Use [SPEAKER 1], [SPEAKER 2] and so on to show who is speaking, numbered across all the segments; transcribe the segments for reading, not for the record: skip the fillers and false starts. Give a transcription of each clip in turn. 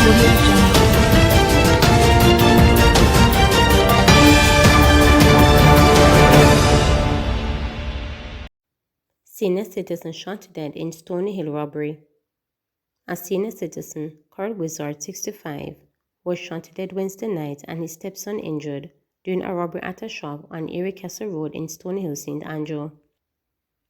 [SPEAKER 1] Audio Jungle.
[SPEAKER 2] Senior citizen shot dead in Stony Hill robbery. A senior citizen, Carl Wizard, 65, was shot dead Wednesday night and his stepson injured during a robbery at a shop on Erie Castle Road in Stony Hill, St. Andrew.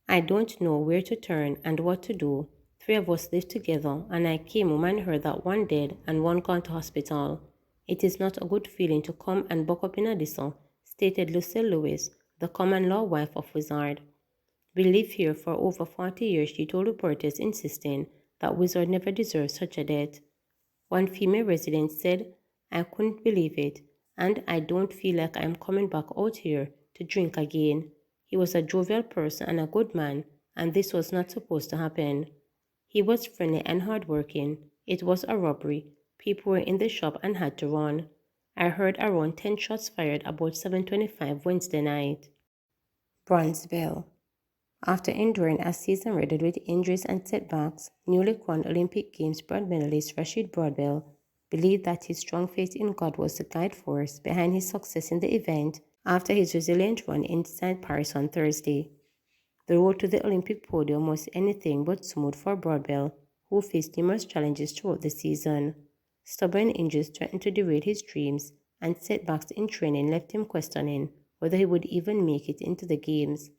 [SPEAKER 2] I don't know where to turn and what to do. 3 of us lived together and I came home and heard that one dead and one gone to hospital. It is not a good feeling to come and buck up in a diesel, stated Lucille Lewis, the common-law wife of Wizard. We live here for over 40 years, she told reporters, insisting that Wizard never deserved such a death. One female resident said, I couldn't believe it, and I don't feel like I'm coming back out here to drink again. He was a jovial person and a good man, and this was not supposed to happen. He was friendly and hardworking. It was a robbery. People were in the shop and had to run. I heard around 10 shots fired about 7:25 Wednesday night. Bronzeville. After enduring a season riddled with injuries and setbacks, newly crowned Olympic Games bronze medalist Rashid Broadbell believed that his strong faith in God was the guide force behind his success in the event after his resilient run inside Paris on Thursday. The road to the Olympic podium was anything but smooth for Broadbell, who faced numerous challenges throughout the season. Stubborn injuries threatened to derail his dreams, and setbacks in training left him questioning whether he would even make it into the Games.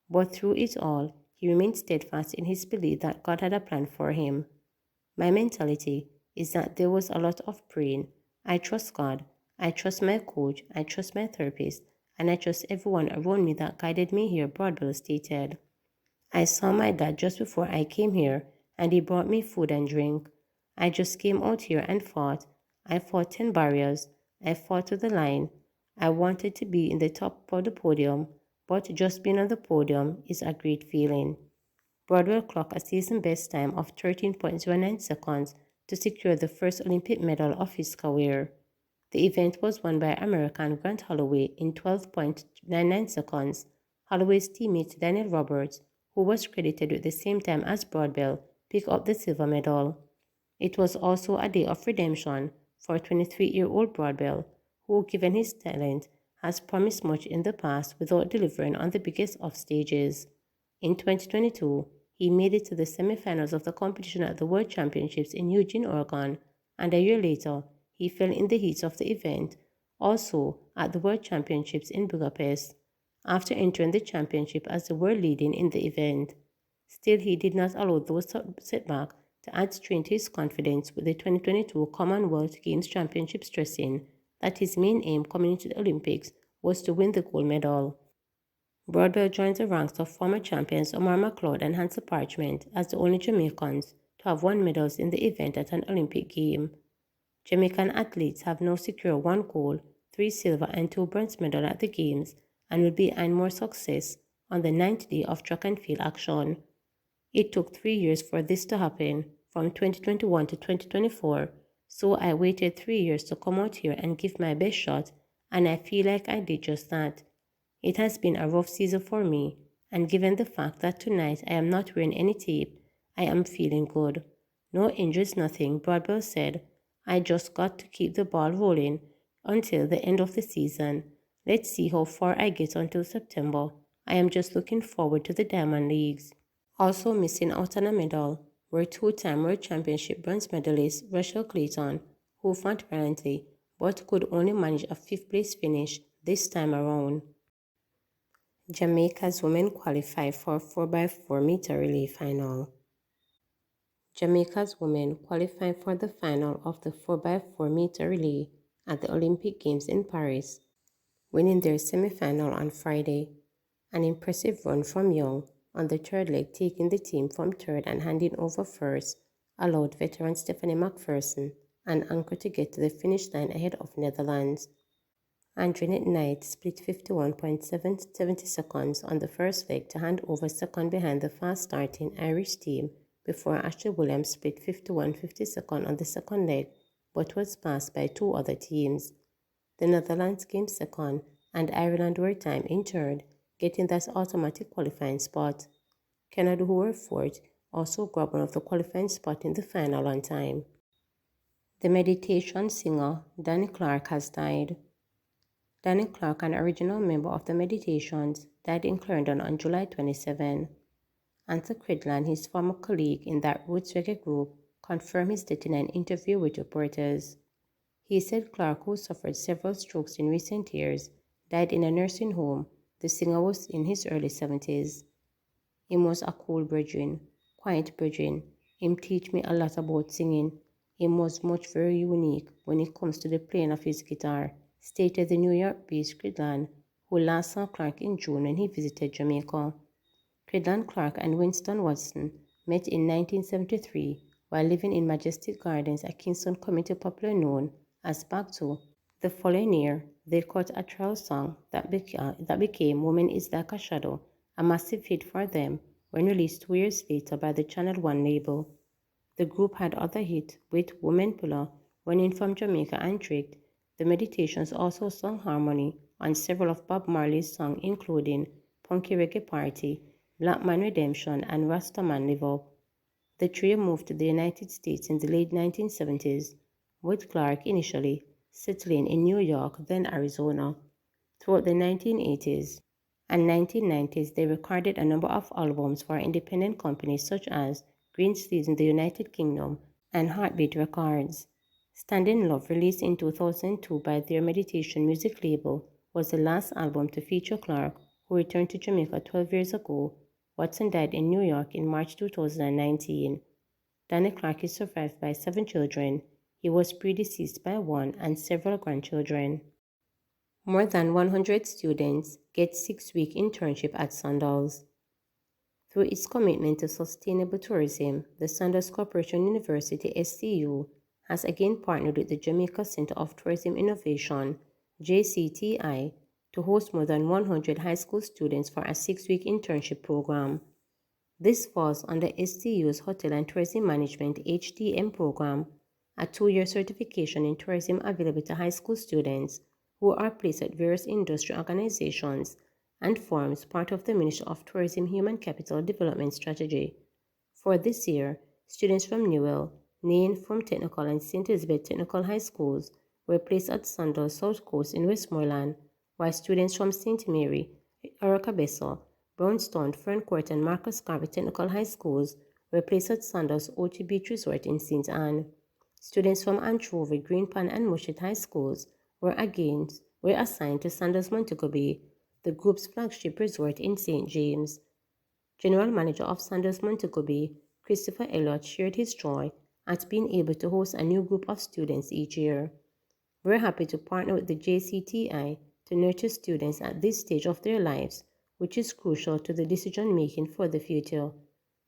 [SPEAKER 2] But through it all, he remained steadfast in his belief that God had a plan for him. My mentality is that there was a lot of praying. I trust God, I trust my coach, I trust my therapist, and I trust everyone around me that guided me here, Broadwell stated. I saw my dad just before I came here, and he brought me food and drink. I just came out here and fought. I fought 10 barriers. I fought to the line. I wanted to be in the top of the podium, but just being on the podium is a great feeling. Broadwell clocked a season best time of 13.09 seconds to secure the first Olympic medal of his career. The event was won by American Grant Holloway in 12.99 seconds. Holloway's teammate Daniel Roberts, who was credited with the same time as Broadbell, picked up the silver medal. It was also a day of redemption for 23-year-old Broadbell, who, given his talent, has promised much in the past without delivering on the biggest of stages. In 2022, he made it to the semifinals of the competition at the World Championships in Eugene, Oregon, and a year later, he fell in the heat of the event, also at the World Championships in Budapest, after entering the championship as the world leading in the event. Still, he did not allow those setbacks to add strain to his confidence, with the 2022 Commonwealth Games Championship stressing that his main aim coming into the Olympics was to win the gold medal. Broadwell joins the ranks of former champions Omar McLeod and Hansel Parchment as the only Jamaicans to have won medals in the event at an Olympic game. Jamaican athletes have now secured 1 gold, 3 silver and 2 bronze medals at the Games and will be eyeing more success on the 9th day of track and field action. It took 3 years for this to happen, from 2021 to 2024, so I waited 3 years to come out here and give my best shot, and I feel like I did just that. It has been a rough season for me, and given the fact that tonight I am not wearing any tape, I am feeling good. No injuries, nothing, Broadwell said. I just got to keep the ball rolling until the end of the season. Let's see how far I get until September. I am just looking forward to the Diamond Leagues. Also missing out on a medal were 2-time World Championship bronze medalist Rachel Clayton, who fought valiantly but could only manage a 5th place finish this time around. Jamaica's women qualify for 4x4 meter relay final. Jamaica's women qualified for the final of the 4x4 meter relay at the Olympic Games in Paris, winning their semi-final on Friday. An impressive run from Young on the third leg, taking the team from third and handing over first, allowed veteran Stephanie McPherson and Anchor to get to the finish line ahead of Netherlands. Antoinette Knight split 51.70 seconds on the first leg to hand over second behind the fast-starting Irish team before Ashley Williams split 51.50 seconds on the second leg but was passed by 2 other teams. The Netherlands came second and Ireland were timed in third, getting that automatic qualifying spot. Canada, who were fourth, also grabbed one of the qualifying spots in the final on time. The meditation singer Danny Clark has died. Danny Clark, an original member of the Meditations, died in Clarendon on July 27. Anthony Cridland, his former colleague in that roots reggae group, confirmed his death in an interview with reporters. He said Clark, who suffered several strokes in recent years, died in a nursing home. The singer was in his early 70s. Him was a cool brethren, quiet brethren. Him teach me a lot about singing. Him was much very unique when it comes to the playing of his guitar, stated the New York-based Cridland, who last saw Clark in June when he visited Jamaica. Cridland Clark and Winston Watson met in 1973 while living in Majestic Gardens, a Kingston community popularly known as Back To. The following year, they cut a trial song that became Woman Is Like a Shadow, a massive hit for them when released 2 years later by the Channel One label. The group had other hits with Woman Pillar, Running from Jamaica and Tricked. The Meditations also sung harmony on several of Bob Marley's songs including Punky Reggae Party, Black Man Redemption, and Rasta Man Live Up. The trio moved to the United States in the late 1970s, with Clark initially settling in New York, then Arizona. Throughout the 1980s and 1990s, they recorded a number of albums for independent companies such as Greensleeves in the United Kingdom and Heartbeat Records. Stand in Love, released in 2002 by their Meditation music label, was the last album to feature Clark, who returned to Jamaica 12 years ago. Watson died in New York in March 2019. Danny Clark is survived by 7 children. He was predeceased by 1 and several grandchildren. More than 100 students get 6-week internship at Sandals. Through its commitment to sustainable tourism, the Sandals Corporation University SCU has again partnered with the Jamaica Center of Tourism Innovation JCTI to host more than 100 high school students for a 6-week internship program. This falls under SCU's Hotel and Tourism Management HTM program, a 2-year certification in tourism available to high school students who are placed at various industry organizations and forms part of the Ministry of Tourism Human Capital Development Strategy. For this year, students from Newell, Nain from Technical and St. Elizabeth Technical High Schools were placed at Sandals South Coast in Westmoreland, while students from St. Mary, Arakabeso, Brownstone, Ferncourt, and Marcus Garvey Technical High Schools were placed at Sandals Ochi Beach Resort in St. Anne. Students from Anchovy, Greenpan, and Mushet High Schools were assigned to Sandals Montego Bay, the group's flagship resort in St. James. General Manager of Sandals Montego Bay, Christopher Elliott, shared his joy at being able to host a new group of students each year. We're happy to partner with the JCTI to nurture students at this stage of their lives, which is crucial to the decision making for the future.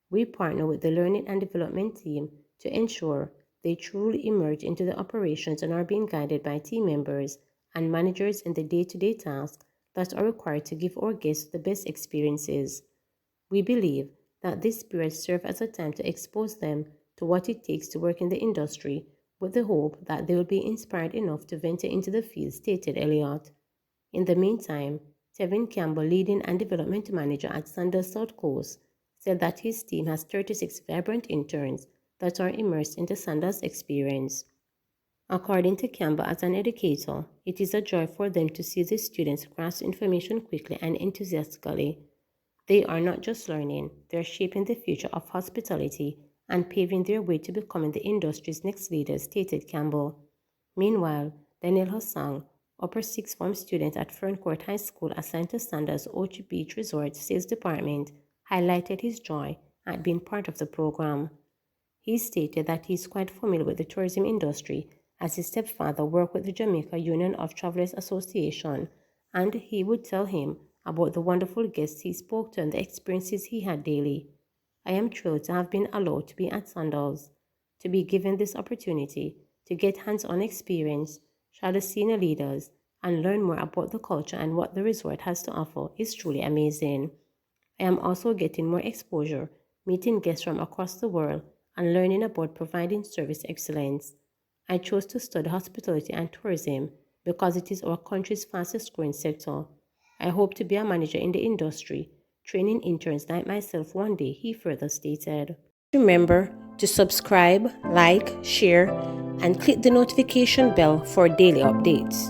[SPEAKER 2] We partner with the Learning and Development team to ensure they truly emerge into the operations and are being guided by team members and managers in the day-to-day tasks that are required to give our guests the best experiences. We believe that this period serves as a time to expose them to what it takes to work in the industry, with the hope that they will be inspired enough to venture into the field, stated Elliott. In the meantime, Tevin Campbell, leading and development manager at Sandals South Coast, said that his team has 36 vibrant interns that are immersed in the Sandals experience. According to Campbell, as an educator, it is a joy for them to see the students grasp information quickly and enthusiastically. They are not just learning, they are shaping the future of hospitality and paving their way to becoming the industry's next leaders, stated Campbell. Meanwhile, Daniel Hossang, upper sixth form student at Ferncourt High School assigned to Sandals Ochi Beach Resort Sales Department, highlighted his joy at being part of the program. He stated that he is quite familiar with the tourism industry as his stepfather worked with the Jamaica Union of Travelers Association, and he would tell him about the wonderful guests he spoke to and the experiences he had daily. I am thrilled to have been allowed to be at Sandals, to be given this opportunity to get hands-on experience, shadow senior leaders, and learn more about the culture and what the resort has to offer is truly amazing. I am also getting more exposure, meeting guests from across the world, and learning about providing service excellence. I chose to study hospitality and tourism because it is our country's fastest growing sector. I hope to be a manager in the industry, training interns like myself one day, he further stated. Remember to subscribe, like, share, and click the notification bell for daily updates.